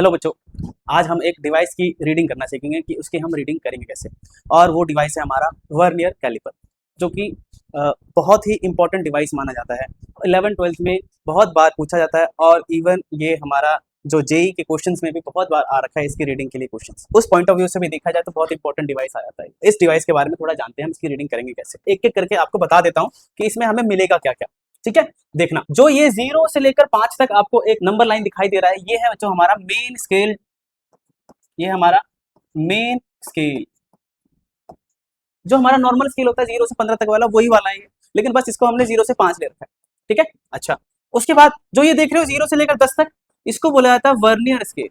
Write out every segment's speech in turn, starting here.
Hello बच्चों, आज हम एक डिवाइस की रीडिंग करना सीखेंगे कि उसकी हम रीडिंग करेंगे कैसे। और वो डिवाइस है हमारा वर्नियर कैलिपर, जो कि बहुत ही इंपॉर्टेंट डिवाइस माना जाता है। 11th-12th में बहुत बार पूछा जाता है और इवन ये हमारा जो जेई के क्वेश्चंस में भी बहुत बार आ रखा है इसकी रीडिंग के लिए क्वेश्चंस। उस पॉइंट ऑफ व्यू से भी देखा जाए तो बहुत इंपॉर्टेंट डिवाइस आ जाता है। इस डिवाइस के बारे में थोड़ा जानते हैं, हम इसकी रीडिंग करेंगे कैसे। एक एक करके आपको बता देता हूँ कि इसमें हमें मिलेगा क्या क्या। ठीक है, देखना जो ये 0 से लेकर 5 तक आपको एक नंबर लाइन दिखाई दे रहा है, ये है जो हमारा मेन स्केल। ये हमारा मेन स्केल, जो हमारा नॉर्मल स्केल होता है 0 से 15 तक वाला, वही वाला है ये। लेकिन बस इसको हमने 0 से 5 ले रखा है। ठीक है, अच्छा। उसके बाद जो ये देख रहे हो 0 से लेकर 10 तक, इसको बोला जाता है वर्नियर स्केल।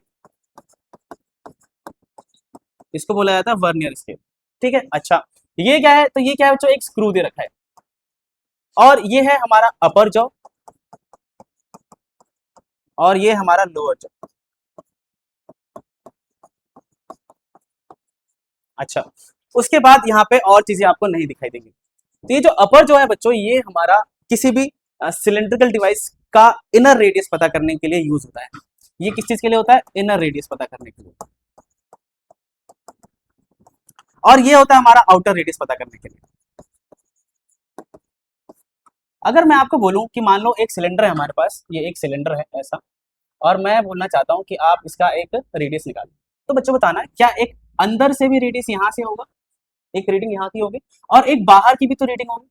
इसको बोला जाता है वर्नियर स्केल। ठीक है, अच्छा। ये क्या है? तो ये क्या है बच्चों, एक स्क्रू दे रखा है और ये है हमारा अपर जॉ और ये हमारा लोअर जॉ। अच्छा, उसके बाद यहाँ पे और चीजें आपको नहीं दिखाई देंगी। तो ये जो अपर जो है बच्चों, ये हमारा किसी भी सिलेंड्रिकल डिवाइस का इनर रेडियस पता करने के लिए यूज होता है। ये किस चीज के लिए होता है? इनर रेडियस पता करने के लिए। और ये होता है हमारा आउटर रेडियस पता करने के लिए। अगर मैं आपको बोलूं कि मान लो एक सिलेंडर है हमारे पास, ये एक सिलेंडर है ऐसा, और मैं बोलना चाहता हूं कि आप इसका एक रेडियस निकालो, तो बच्चों बताना क्या एक अंदर से भी रेडियस यहां से होगा, एक रीडिंग यहाँ की होगी, और एक बाहर की भी तो रीडिंग होगी,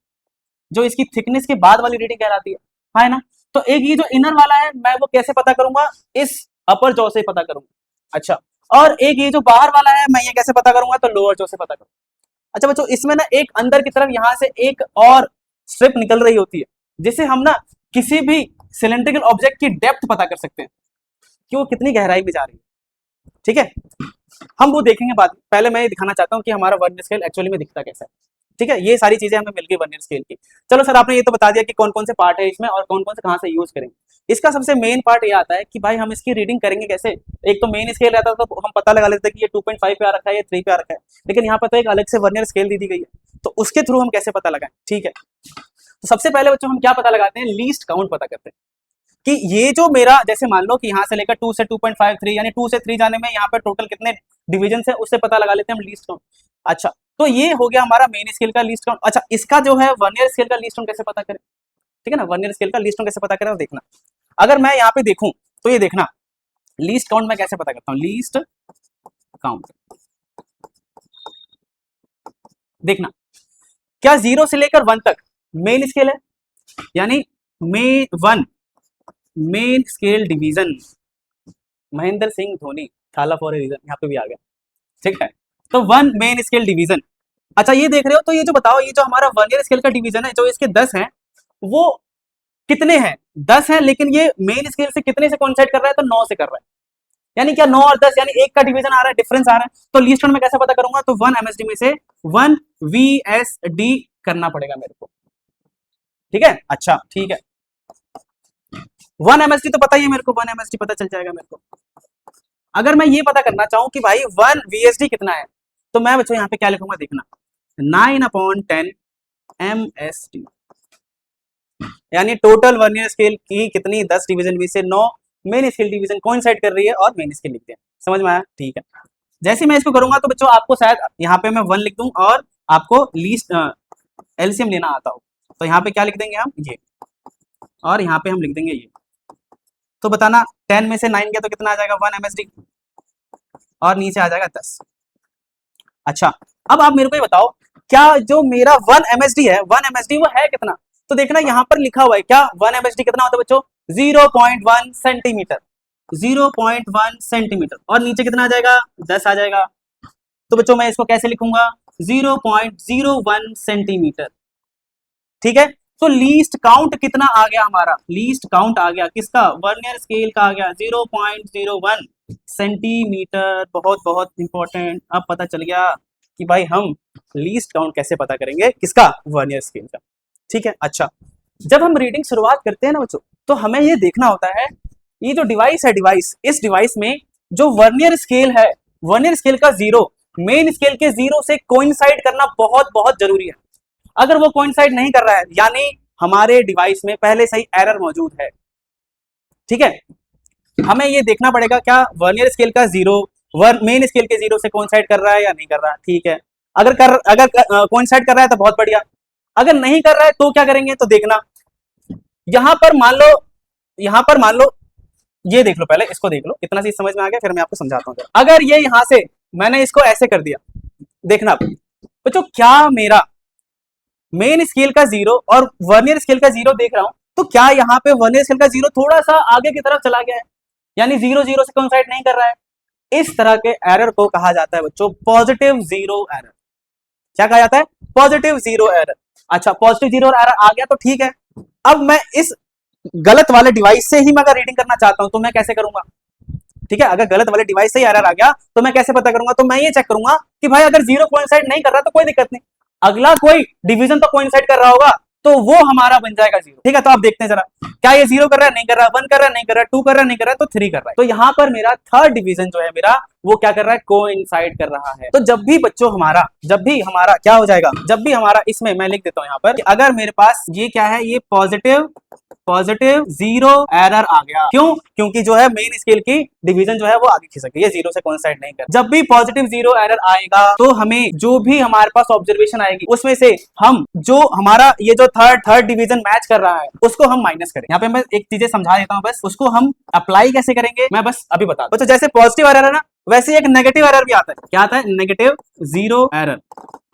जो इसकी थिकनेस के बाद वाली रीडिंग कहलाती है ना। तो एक ये जो इनर वाला है, मैं वो कैसे पता करूंगा? इस अपर जॉ से पता करूंगा। अच्छा, और एक ये जो बाहर वाला है, मैं ये कैसे पता करूंगा? तो लोअर जॉ से पता करूंगा। अच्छा बच्चों, इसमें ना एक अंदर की तरफ यहाँ से एक और स्ट्रिप निकल रही होती है, जिससे हम ना किसी भी सिलेंड्रिकल ऑब्जेक्ट की डेप्थ पता कर सकते हैं कि वो कितनी गहराई में जा रही है। ठीक है, हम वो देखेंगे बाद में। पहले मैं ये दिखाना चाहता हूँ कि हमारा वर्नियर स्केल एक्चुअली में दिखता कैसा है। ठीक है, ये सारी चीजें हमें मिल गई वर्नियर स्केल की। चलो सर, आपने ये तो बता दिया कि कौन कौन से पार्ट है इसमें और कौन कौन से कहाँ से यूज करेंगे। इसका सबसे मेन पार्ट ये आता है कि भाई हम इसकी रीडिंग करेंगे कैसे। एक तो मेन स्केल रहता है तो हम पता लगा लेते हैं कि ये 2.5 पे आ रखा है, ये 3 पे आ रखा है, लेकिन यहाँ पर तो एक अलग से वर्नियर स्केल दी गई है, तो उसके थ्रू हम कैसे पता लगाएं। ठीक है, तो सबसे पहले बच्चों हम क्या पता लगाते हैं? लीस्ट काउंट पता करते हैं कि ये जो मेरा, जैसे मान लो कि यहाँ से लेकर 2 से 2.53 यानी 2 से 3 जाने में यहाँ पे टोटल कितने डिवीजन है, उससे पता लगा लेते हैं हम लीस्ट काउंट। अच्छा, तो ये हो गया हमारा मेन स्केल का लीस्ट काउंट। अच्छा, इसका जो है वर्नियर स्केल का लीस्ट काउंट कैसे पता करें? ठीक है ना, वर्नियर स्केल का लीस्ट काउंट कैसे पता करें? देखना, अगर मैं यहाँ पे देखूं तो ये देखना लीस्ट काउंट मैं कैसे पता करता हूँ। लीस्ट काउंट देखना, क्या 0 से लेकर 1 तक मेन स्केल है, यानी one main scale division. Mahendra Singh Dhoni, थाला फॉर ए रीजन, यहाँ पे भी आ गया। ठीक है, तो 1 मेन स्केल डिवीजन। अच्छा, ये देख रहे हो, तो ये जो बताओ, ये जो हमारा वर्नियर स्केल का डिवीजन है, जो इसके 10 हैं, वो कितने हैं? 10 हैं, लेकिन ये मेन स्केल से कितने से कोइंसाइड कर रहा है? तो 9 से कर रहा है। यानी क्या 9 और 10 यानी 1 का डिवीजन आ रहा है, डिफरेंस आ रहा है। तो लीस्ट काउंट में कैसे पता करूंगा? तो 1 एमएसडी में से 1 वीएसडी करना पड़ेगा मेरे को। ठीक है, अच्छा ठीक है, 1 एमएसडी तो पता ही है मेरे को, 1 एमएसडी पता चल जाएगा मेरे को। अगर मैं ये पता करना चाहूं कि भाई 1 वीएसडी कितना है, तो मैं बच्चों यहाँ पे क्या लिखूंगा? देखना, 9/10 एमएसडी, यानी टोटल वर्नियर स्केल की कितनी 10 डिवीजन में से 9 मेन स्केल डिवीजन कोइंसाइड कर रही है और मेन स्केल लिखते हैं। समझ में आया? ठीक है, जैसे मैं इसको करूंगा तो बच्चों आपको शायद यहाँ पे मैं 1 लिख दूं और आपको लीस्ट एलसीएम लेना आता हो, तो यहाँ पे क्या लिख देंगे हम? ये, और यहाँ पे हम लिख देंगे ये। तो बताना 10 में से 9 गया तो कितना आ जाएगा? 1 एमएसडी, और नीचे आ जाएगा 10। अच्छा, अब आप मेरे को ये बताओ, क्या जो मेरा 1 एमएसडी है, 1 एमएसडी वो है कितना? तो देखना यहाँ पर लिखा हुआ है क्या 1 एमएसडी कितना होता है बच्चों? 0.1 सेंटीमीटर, 0.1 सेंटीमीटर, और नीचे कितना आ जाएगा? 10 आ जाएगा। तो बच्चों मैं इसको कैसे लिखूंगा? 0.01 सेंटीमीटर। ठीक है, तो लीस्ट काउंट कितना आ गया हमारा? लीस्ट काउंट आ गया किसका? वर्नियर स्केल का आ गया 0.01 सेंटीमीटर। बहुत बहुत इंपॉर्टेंट, अब पता चल गया कि भाई हम लीस्ट काउंट कैसे पता करेंगे, किसका? वर्नियर स्केल का। ठीक है, अच्छा, जब हम रीडिंग शुरुआत करते हैं ना बच्चों, तो हमें ये देखना होता है, ये जो डिवाइस है, डिवाइस, इस डिवाइस में जो वर्नियर स्केल है, वर्नियर स्केल का 0 मेन स्केल के 0 से कोइंसाइड करना बहुत बहुत जरूरी है। अगर वो कोइंसाइड नहीं कर रहा है, यानी हमारे डिवाइस में पहले से ही एरर मौजूद है। ठीक है, हमें ये देखना पड़ेगा क्या वर्नियर स्केल का जीरो मेन स्केल के जीरो से कोइंसाइड कर रहा है या नहीं कर रहा है। ठीक है, अगर कोइंसाइड कर रहा है तो बहुत बढ़िया, अगर नहीं कर रहा है तो क्या करेंगे, तो देखना यहां पर मान लो ये देख लो, पहले इसको देख लो, इतना चीज समझ में आ गया, फिर मैं आपको समझाता हूँ। अगर ये यहां से मैंने इसको ऐसे कर दिया, देखना बच्चों, क्या मेरा मेन स्केल का जीरो और वर्नियर स्केल का जीरो देख रहा हूं, तो क्या यहाँ पे वर्नियर स्केल का जीरो थोड़ा सा आगे की तरफ चला गया है, यानी जीरो जीरो से कोइंसाइड नहीं कर रहा है। इस तरह के एरर को कहा जाता है बच्चों पॉजिटिव जीरो एरर। क्या कहा जाता है, पॉजिटिव जीरो एरर। अच्छा, पॉजिटिव जीरो एरर आ गया तो ठीक है। अब मैं इस गलत वाले डिवाइस से ही मैं अगर रीडिंग करना चाहता हूं तो मैं कैसे करूंगा। ठीक है, अगर गलत वाले डिवाइस से ही एरर आ गया तो मैं कैसे पता करूंगा, तो मैं ये चेक करूंगा कि भाई अगर जीरो कोइंसाइड नहीं कर रहा तो कोई दिक्कत नहीं, अगला कोई डिवीजन तो कोइंसाइड कर रहा होगा, तो वो हमारा बन जाएगा जीरो। ठीक है, तो आप देखते हैं जरा, क्या ये जीरो कर रहा है, नहीं कर रहा, वन कर रहा है, नहीं कर रहा, टू कर रहा है, नहीं कर रहा, तो थ्री कर रहा है। तो यहाँ पर मेरा थर्ड डिवीजन जो है मेरा, वो क्या कर रहा है, कोइंसाइड कर रहा है। तो जब भी बच्चों जब भी हमारा क्या हो जाएगा, जब भी हमारा इसमें मैं लिख देता हूं यहाँ पर कि अगर मेरे पास ये क्या है, ये पॉजिटिव जीरो एरर आ गया, क्यों, क्योंकि जो है मेन स्केल की डिवीजन जो है वो आगे खिसक गई है, जीरो से कोइंसाइड नहीं कर। जब भी पॉजिटिव जीरो एरर आएगा तो हमें जो भी हमारे पास ऑब्जर्वेशन आएगी उसमें से हम जो हमारा ये जो थर्ड डिवीजन मैच कर रहा है उसको हम माइनस करें। यहाँ पे मैं एक चीजें समझा देता हूँ, बस उसको हम अप्लाई कैसे करेंगे मैं बस अभी बता दूं। तो जैसे पॉजिटिव एरर है ना, वैसे एक नेगेटिव एरर भी आता है। क्या आता है, नेगेटिव जीरो एरर,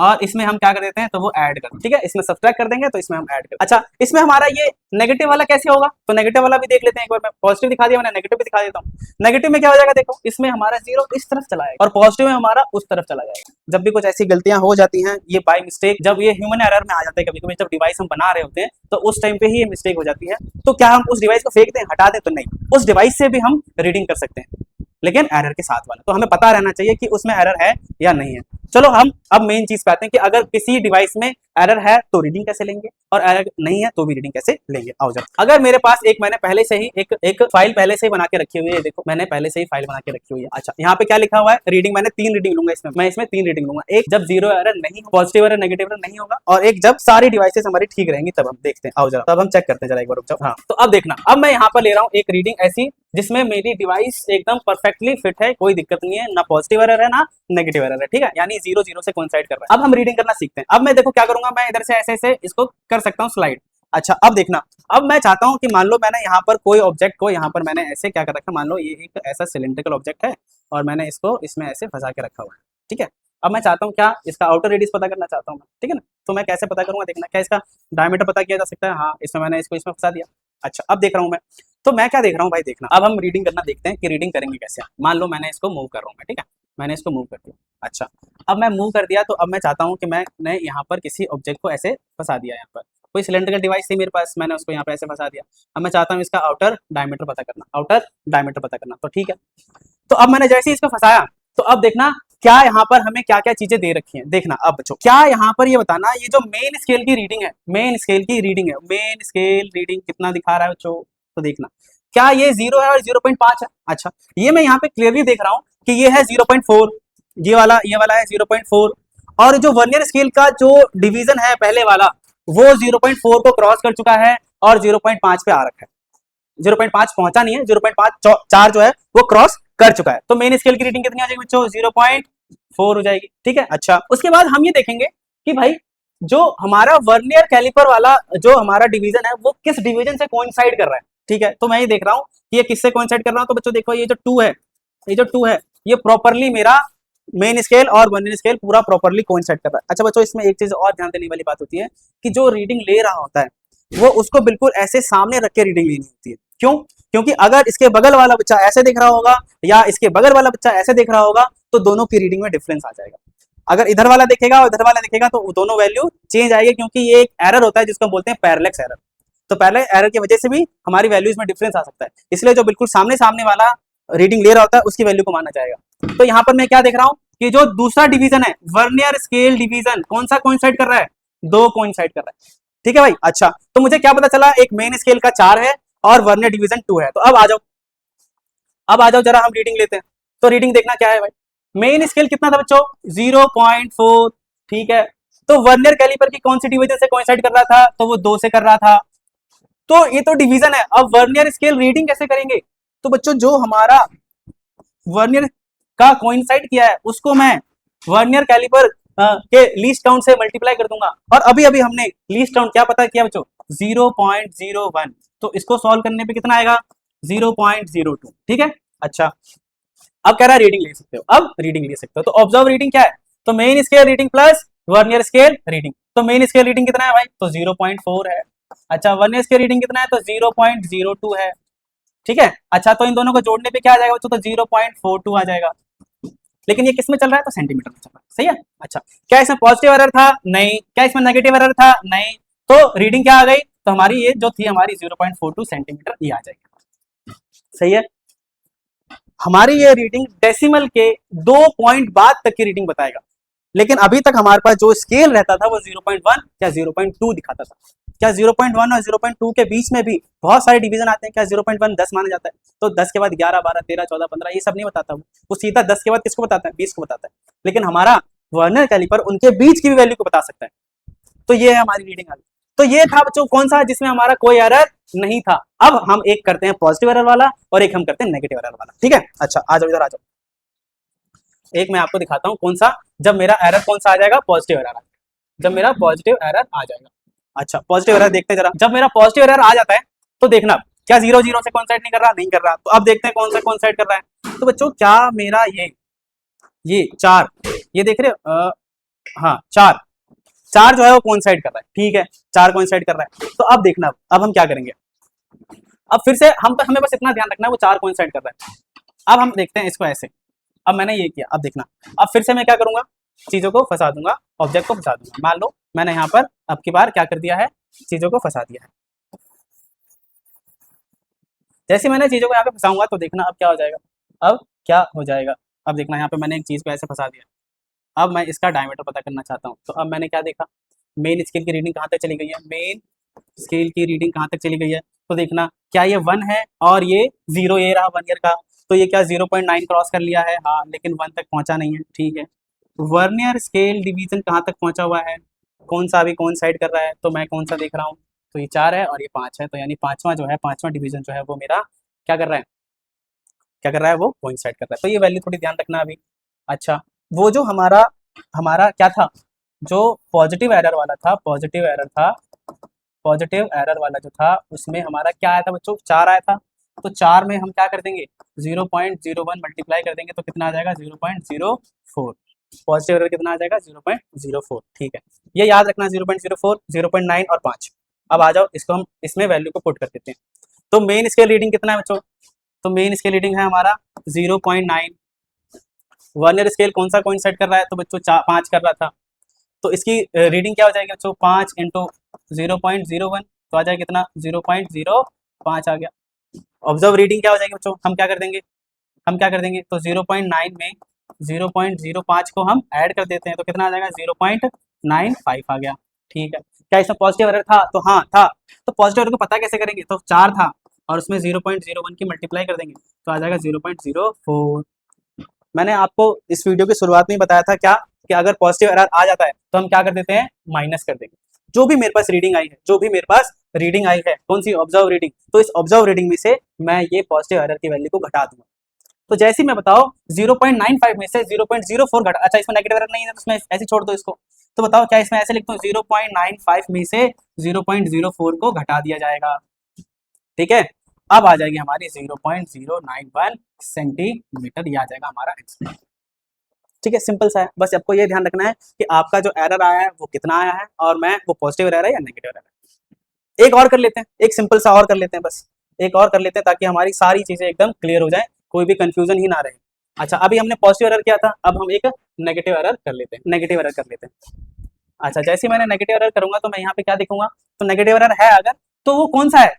और इसमें हम क्या कर देते हैं, तो वो ऐड कर, ठीक है, इसमें सब्ट्रैक्ट कर देंगे तो इसमें हम ऐड कर। अच्छा, इसमें हमारा ये नेगेटिव वाला कैसे होगा, तो नेगेटिव वाला भी देख लेते हैं एक बार। मैं पॉजिटिव दिखा दिया, मैंने नेगेटिव भी दिखा देता हूँ। नेगेटिव में क्या हो जाएगा, देखो इसमें हमारा जीरो इस तरफ चला जाएगा और पॉजिटिव में हमारा उस तरफ चला जाएगा। जब भी कुछ ऐसी गलतियां हो जाती हैं, ये बाय मिस्टेक, जब ये ह्यूमन एरर में आ जाते हैं, कभी कभी जब डिवाइस हम बना रहे होते हैं तो उस टाइम पे ही ये मिस्टेक हो जाती है। तो क्या हम उस डिवाइस को फेंक दें, हटा दें, तो नहीं, उस डिवाइस से भी हम रीडिंग कर सकते हैं, लेकिन एरर के साथ वाला। तो हमें पता रहना चाहिए कि उसमें एरर है या नहीं है। चलो हम अब मेन चीज पे आते हैं कि अगर किसी डिवाइस में एरर है तो रीडिंग कैसे लेंगे, और एरर नहीं है तो भी रीडिंग कैसे लेंगे। आओ जब, अगर मेरे पास मैंने पहले से ही एक फाइल पहले से ही बना के रखी हुई है, देखो मैंने पहले से ही फाइल बना के रखी हुई है। अच्छा, यहाँ पे क्या लिखा हुआ है, रीडिंग, मैंने 3 रीडिंग लूंगा इसमें, मैं इसमें 3 रीडिंग लूंगा। एक जब जीरो एरर नहीं, पॉजिटिव एरर, नेगेटिव एरर नहीं होगा, और एक जब सारी डिवाइसेस हमारी ठीक रहेंगी, तब हम देखते हैं। आओ जरा, तब हम चेक करते हैं जरा एक बार, रुक जाओ। हाँ, तो अब देखना, अब मैं यहाँ पर ले रहा हूँ एक रीडिंग ऐसी जिसमें मेरी डिवाइस एकदम परफेक्टली फिट है, कोई दिक्कत नहीं है, ना पॉजिटिव एरर है ना नेगेटिव एरर है। ठीक है, यानी जीरो जीरो से कोइंसाइड कर रहा है। अब हम रीडिंग करना सीखते हैं। अब मैं देखो क्या करूंगा, मैं इधर से ऐसे ऐसे इसको कर सकता हूँ स्लाइड। अच्छा, अब देखना, अब मैं चाहता हूं कि मान लो मैंने यहाँ पर कोई ऑब्जेक्ट को यहाँ पर मैंने ऐसे क्या कर रखा है, मान लो ये एक ऐसा सिलेंड्रिकल ऑब्जेक्ट है और मैंने इसको इसमें ऐसे फंसा के रखा हुआ है। ठीक है, अब मैं चाहता हूँ क्या, इसका आउटर रेडियस पता करना चाहता हूँ मैं। ठीक है ना, तो मैं कैसे पता करूंगा, देखना, क्या इसका डायमीटर पता किया जा सकता है, हाँ, इसमें मैंने इसको इसमें फंसा दिया। अच्छा, अब देख रहा हूँ मैं, तो मैं क्या देख रहा हूँ भाई, देखना, अब हम रीडिंग करना देखते हैं कि रीडिंग करेंगे कैसे। मान लो मैंने इसको मूव कर रहा हूँ मैं, ठीक है, मैंने इसको मूव कर दिया। अच्छा, अब मैं मूव कर दिया, तो अब मैं चाहता हूँ कि मैंने यहाँ पर किसी ऑब्जेक्ट को ऐसे फंसा दिया, यहाँ पर कोई सिलेंड्रिकल डिवाइस थी मेरे पास, मैंने उसको यहाँ पे ऐसे फंसा दिया। अब मैं चाहता हूँ इसका आउटर डायमीटर पता करना, तो ठीक है। तो अब मैंने जैसे ही इसको फंसाया, तो अब देखना क्या यहाँ पर हमें क्या क्या चीजें दे रखी हैं। देखना अब बच्चों, क्या यहाँ पर ये बताना, ये जो मेन स्केल की रीडिंग है, मेन स्केल रीडिंग कितना दिखा रहा है बच्चों, तो देखना क्या ये 0 है और 0.5 है। अच्छा, ये मैं यहाँ पे क्लियरली देख रहा हूँ कि ये है 0.4, ये वाला है 0.4, और जो वर्नियर स्केल का जो डिवीजन है पहले वाला, वो 0.4 को क्रॉस कर चुका है और 0.5 पे आ रखा है। 0.5 पहुंचा नहीं है, 0.5 जो है वो क्रॉस कर चुका है। तो मेन स्केल की रीडिंग कितनी आ जाएगी बच्चों, 0.4 हो जाएगी। ठीक है, अच्छा, उसके बाद हम ये देखेंगे कि भाई जो हमारा वर्नियर कैलिपर वाला जो हमारा डिवीजन है वो किस डिवीजन से कोइंसाइड कर रहा है। ठीक है, तो मैं ये देख रहा हूँ कि ये किससे कोइंसाइड कर रहा हूँ। तो बच्चों देखो, ये जो 2 है, ये प्रॉपरली मेरा मेन स्केल और वर्नियर स्केल पूरा प्रॉपरली कोइंसाइड कर रहा है। अच्छा बच्चों, इसमें एक चीज और ध्यान देने वाली बात होती है कि जो रीडिंग ले रहा होता है वो उसको बिल्कुल ऐसे सामने रख के रीडिंग लेनी होती है। क्यों? क्योंकि अगर इसके बगल वाला बच्चा ऐसे देख रहा होगा या इसके बगल वाला बच्चा ऐसे देख रहा होगा तो दोनों की रीडिंग में डिफरेंस आ जाएगा। अगर इधर वाला देखेगा और इधर वाला देखेगा तो दोनों वैल्यू चेंज आएगी, क्योंकि ये एक एरर होता है जिसको बोलते हैं पैरेलैक्स एरर। तो पैरेलल एरर की वजह से भी हमारी वैल्यूज में डिफरेंस आ सकता है, इसलिए जो बिल्कुल सामने वाला रीडिंग ले रहा होता है उसकी वैल्यू को माना जाएगा। तो यहाँ पर मैं क्या देख रहा हूँ कि जो दूसरा डिवीजन है, वर्नियर स्केल डिवीजन, कौन सा कोइंसाइड कर रहा है, 2 कोइंसाइड कर रहा है। ठीक है भाई, अच्छा, तो मुझे क्या पता चला, एक मेन स्केल का 4 है और वर्नियर डिवीजन 2 है। तो अब आ जाओ जरा हम रीडिंग लेते हैं। तो रीडिंग देखना क्या है भाई, मेन स्केल कितना था बच्चों, 0.4। ठीक है, तो वर्नियर कैलिपर की कौन सी डिवीजन से कोइंसाइड कर रहा था, तो वो 2 से कर रहा था। तो ये तो डिवीजन है। अब वर्नियर स्केल रीडिंग कैसे करेंगे, तो बच्चों जो हमारा वर्नियर का कोइंसाइड किया है उसको मैं वर्नियर कैलिपर के लीस्ट काउंट से मल्टीप्लाई कर दूंगा, और अभी अभी हमने लीस्ट काउंट क्या पता किया बच्चों, 0.01। तो इसको सॉल्व करने पे कितना आएगा, 0.02। ठीक है। अच्छा, अब कह रहा है रीडिंग ले सकते हो, अब रीडिंग ले सकते हो। तो ऑब्जर्व रीडिंग क्या है, तो main scale reading plus vernier scale reading. तो मेन स्केल रीडिंग कितना है भाई, तो 0.4 है। अच्छा, वर्नियर स्केल रीडिंग कितना है, तो 0.02 है। ठीक है। अच्छा, तो इन दोनों को जोड़ने पे क्या आ जाएगा बच्चों, तो 0.42 आ जाएगा। लेकिन ये किस में चल रहा है, तो सेंटीमीटर में चल रहा है। सही है। अच्छा, क्या इसमें पॉजिटिव एरर था, नहीं। क्या इसमें नेगेटिव एरर था, नहीं। तो रीडिंग क्या आ गई, तो हमारी ये जो थी हमारी 0.42 सेंटीमीटर ये आ जाएगी। सही है। हमारी ये रीडिंग डेसिमल के 2 पॉइंट बाद तक की रीडिंग बताएगा, लेकिन अभी तक हमारे पास जो स्केल रहता था वो 0.1 या 0.2 दिखाता था। क्या 0.1 और 0.2 के बीच में भी बहुत सारे डिवीजन आते हैं, क्या 0.1 10 माना जाता है, तो 10 के बाद 11 12 13 14 15 ये सब नहीं बताता, वो सीधा 10 के बाद किसको बताता है, 20 को बताता है। लेकिन हमारा वर्नियर कैलिपर उनके बीच की भी वैल्यू को बता सकता है। तो ये है हमारी रीडिंग आ गई। तो ये था बच्चों कौन सा, जिसमें हमारा कोई एरर नहीं था। अब हम एक करते हैं पॉजिटिव एरर वाला और एक हम करते हैं नेगेटिव एरर वाला। ठीक है। अच्छा, आ जाओ इधर आ जाओ। एक मैं आपको दिखाता हूँ कौन सा, जब मेरा एरर कौन सा आ जाएगा, पॉजिटिव एरर, जब मेरा पॉजिटिव एरर आ जाएगा। अच्छा, पॉजिटिव एरर देखते हैं जरा। जब मेरा पॉजिटिव एरर आ जाता है तो देखना क्या 0 0 से कोइंसाइड नहीं कर रहा, नहीं कर रहा। तो अब देखते हैं कौन सा कोइंसाइड कर रहा है। तो बच्चों क्या मेरा ये 4, ये देख रहे हो, हाँ 4 4 जो है वो कोइंसाइड कर रहा है। ठीक है, 4 कोइंसाइड कर रहा है। तो अब देखना, अब हम क्या करेंगे, अब फिर से हमें बस इतना ध्यान रखना है वो 4 कोइंसाइड कर रहा है। अब हम देखते हैं इसको ऐसे। अब मैंने ये किया, अब देखना, अब फिर से मैं क्या करूंगा, चीजों को फंसा दूंगा, ऑब्जेक्ट को फंसा दूंगा। मान लो मैंने यहाँ पर अब की बार क्या कर दिया है, चीजों को फंसा दिया है। जैसे मैंने चीजों को यहाँ पे फंसाऊंगा तो देखना अब क्या हो जाएगा, अब क्या हो जाएगा। अब देखना यहाँ पे मैंने एक चीज को ऐसे फंसा दिया। अब मैं इसका डायमीटर पता करना चाहता हूँ। तो अब मैंने क्या देखा, मेन स्केल की रीडिंग कहाँ तक चली गई है, मेन स्केल की रीडिंग कहाँ तक चली गई है। तो देखना क्या ये 1 है और ये 0 ये रहा 1 ईयर का। तो ये क्या 0.9 क्रॉस कर लिया है, हाँ, लेकिन 1 तक पहुंचा नहीं है। ठीक है। वर्नियर स्केल डिवीजन कहाँ तक पहुंचा हुआ है, कौन सा अभी कौन साइड कर रहा है, तो मैं कौन सा देख रहा हूँ, तो ये 4 है और ये 5 है। तो यानी पांचवा जो है, पांचवा डिवीजन जो है वो मेरा क्या कर रहा है, क्या कर रहा है, वो कोइंसाइड कर रहा है। तो ये वैल्यू थोड़ी ध्यान रखना अभी। अच्छा, वो जो हमारा हमारा क्या था, जो पॉजिटिव एरर वाला था, पॉजिटिव एरर था, पॉजिटिव एरर वाला जो था उसमें हमारा क्या आया था बच्चों, 4 आया था। तो 4 में हम क्या कर देंगे, 0.01 मल्टीप्लाई कर देंगे तो कितना आ जाएगा, 0.04। पॉजिटिव एरर कितना आ जाएगा, 0.04। ठीक है, ये याद रखना, 0.04, 0.9 और 5। अब आ जाओ, इसको हम इसमें वैल्यू को पुट कर देते हैं। तो मेन स्केल रीडिंग कितना है बच्चों, तो मेन स्केल रीडिंग है हमारा 0.9। वर्नियर स्केल कौन सा कोइंसाइड कर रहा है, तो बच्चों 5 कर रहा था। तो इसकी रीडिंग क्या हो जाएगी बच्चों, 5 इंटू 0.01, तो आ जाएगा कितना, 0.05 आ गया। ऑब्जर्व रीडिंग क्या हो जाएगी बच्चों, हम क्या कर देंगे, हम क्या कर देंगे, तो 0.9 में 0.05 को हम ऐड कर देते हैं तो कितना आ जाएगा, 0.95 आ गया। ठीक है। क्या इसमें पॉजिटिव एरर था, तो हाँ था। तो पॉजिटिव एरर को पता कैसे करेंगे, तो 4 था और उसमें 0.01 की मल्टीप्लाई कर देंगे तो आ जाएगा 0.04। मैंने आपको इस वीडियो की शुरुआत में बताया था क्या, कि अगर पॉजिटिव एरर आ जाता है तो हम क्या कर देते हैं, माइनस कर देंगे। जो भी मेरे पास रीडिंग आई है, जो भी मेरे पास रीडिंग आई है, कौन सी, ऑब्जर्व रीडिंग, तो इस ऑब्जर्व रीडिंग में से मैं ये पॉजिटिव एरर की वैल्यू को घटा दूंगा। तो जैसे ही मैं बताओ 0.95 में से 0.04 घटा, अच्छा इसमें नेगेटिव एरर नहीं है तो इसमें ऐसे छोड़ दो इसको। तो बताओ क्या इसमें ऐसे लिखता हूँ, 0.95 में से 0.04 को घटा दिया जाएगा। ठीक है। अब आ जाएगी हमारी 0.091 सेंटीमीटर, ये आ जाएगा हमारा आंसर। ठीक है, सिंपल सा है। बस आपको ये ध्यान रखना है कि आपका जो एरर आया है वो कितना आया है, और मैं वो पॉजिटिव एरर है या नेगेटिव एरर है। एक और कर लेते हैं, एक सिंपल सा और कर लेते हैं, बस एक और कर लेते हैं ताकि हमारी सारी चीजें एकदम क्लियर हो जाए, कोई भी कंफ्यूजन ही ना रहे। अच्छा, अभी हमने पॉजिटिव एरर किया था, अब हम एक नेगेटिव एरर कर लेते हैं, नेगेटिव एरर कर लेते हैं। अच्छा, जैसे मैंने नेगेटिव एरर करूंगा तो मैं यहाँ पे क्या देखूंगा, तो नेगेटिव एरर है अगर, तो वो कौन सा है,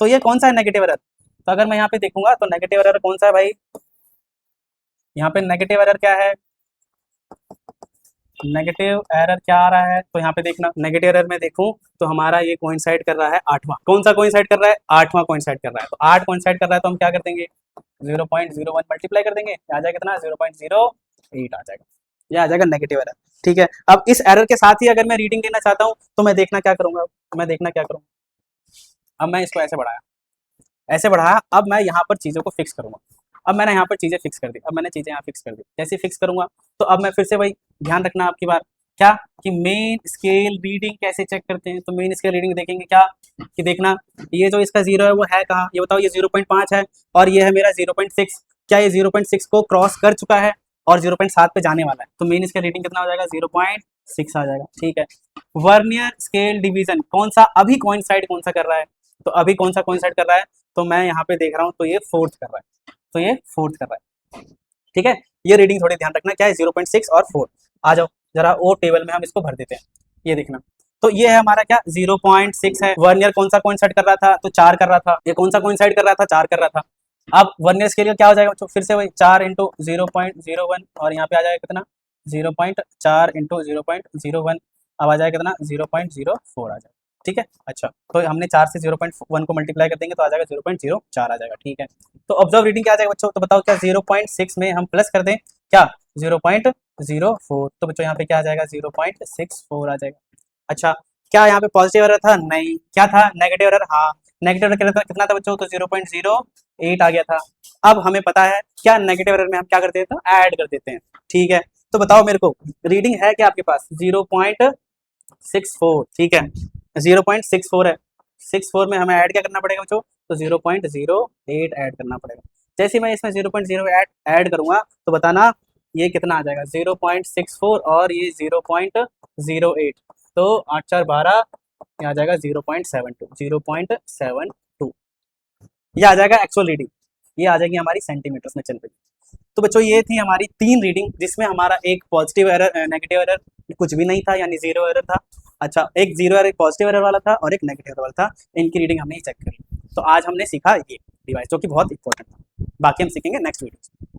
तो ये कौन सा है नेगेटिव एरर। तो अगर मैं यहाँ पे देखूंगा तो नेगेटिव एरर कौन सा है भाई, यहाँ पे नेगेटिव एरर क्या है, नेगेटिव एरर क्या आ रहा है, तो यहाँ पे देखना, नेगेटिव एरर में देखूं तो हमारा ये कोइंसाइड कर रहा है 8वां, कौन सा कोइंसाइड कर रहा है, 8वां कोइंसाइड कर रहा है। तो 8 कोइंसाइड कर रहा है तो हम क्या कर देंगे, 0.01 मल्टीप्लाई कर देंगे, आ जाएगा कितना, 0.08 आ जाएगा, ये आ जाएगा नेगेटिव एरर। ठीक है। अब इस एरर के साथ ही अगर मैं रीडिंग लेना चाहता हूँ तो मैं देखना क्या करूंगा, मैं देखना क्या करूंगा, अब मैं इसको ऐसे बढ़ाया, ऐसे बढ़ाया, अब मैं यहाँ पर चीज़ों को फिक्स करूँगा। अब मैंने यहाँ पर चीज़ें फिक्स कर दी, अब मैंने चीज़ें यहाँ फिक्स कर दी, जैसे फिक्स करूँगा तो अब मैं फिर से वही ध्यान रखना आपकी बात क्या कि मेन स्केल रीडिंग कैसे चेक करते हैं। तो मेन स्केल रीडिंग देखेंगे क्या कि देखना ये जो इसका जीरो है वो है कहाँ, ये बताओ, ये 0.5 है और ये है मेरा 0.6, क्या ये 0.6 को क्रॉस कर चुका है और 0.7 पे जाने वाला है, तो मेन स्केल रीडिंग कितना हो जाएगा, 0.6 आ जाएगा। ठीक है, वर्नियर स्केल डिवीजन कौन सा अभी कोइंसाइड कौन सा कर रहा है, तो अभी कौन सा कोइंसाइड कर रहा है, तो मैं यहाँ पे देख रहा हूँ तो ये फोर्थ कर रहा है, तो ये फोर्थ कर रहा है। ठीक है, ये रीडिंग थोड़ी ध्यान रखना क्या है, 0.6 और 4। आ जाओ जरा ओ टेबल में हम इसको भर देते हैं, ये देखना। तो ये है हमारा क्या 0.6 है। वर्नियर कौन सा कोइंसाइड कर रहा था, तो 4 कर रहा था। ये कौन सा कोइंसाइड कर रहा था, 4 कर रहा था। अब वर्नियर स्केल का क्या हो जाएगा, तो फिर से वही 4 इंटू 0.01 और यहाँ पे आ जाएगा कितना 0.4 इंटू 0.01, अब आ जाएगा कितना 0.04 आ जाएगा। ठीक है, अच्छा तो हमने 4 से 0.1 को मल्टीप्लाई कर देंगे तो आ जाएगा 0.04 आ जाएगा। ठीक है, तो ऑब्जर्व रीडिंग क्या आ जाएगा बच्चों, तो बताओ क्या 0.6 में हम प्लस कर दें क्या 0.04, तो बच्चों यहाँ पे क्या आ जाएगा 0.64 आ जाएगा। अच्छा, क्या यहाँ पे पॉजिटिव एरर था, नहीं, क्या था नेगेटिव एरर, हाँ नेगेटिव एरर कितना था बच्चों, तो 0.08 आ गया था। अब हमें पता है क्या नेगेटिव एरर में हम क्या करते हैं, तो ऐड कर देते हैं। ठीक है, तो बताओ मेरे को रीडिंग है क्या आपके पास 0.64। ठीक है, 0.64 है, 64 में हमें ऐड क्या करना पड़ेगा बच्चों, तो 0.08 ऐड करना पड़ेगा। जैसे मैं इसमें 0.08 ऐड करूंगा तो बताना ये कितना आ जाएगा 0.64 और ये 0.08, तो 8 4 12, ये आ जाएगा 0.72 ये आ जाएगा एक्चुअल रीडिंग, ये आ जाएगी हमारी सेंटीमीटर्स में चल रही। तो बच्चों ये थी हमारी 3 रीडिंग जिसमें हमारा एक पॉजिटिव एरर नेगेटिव एरर कुछ भी नहीं था यानी 0 एरर था। अच्छा, एक 0 एरर पॉजिटिव एरर वाला था और एक नेगेटिव एरर वाला था, इनकी रीडिंग हमने चेक करी। तो आज हमने सीखा ये डिवाइस जो कि बहुत इंपॉर्टेंट था, बाकी हम सीखेंगे नेक्स्ट वीडियो।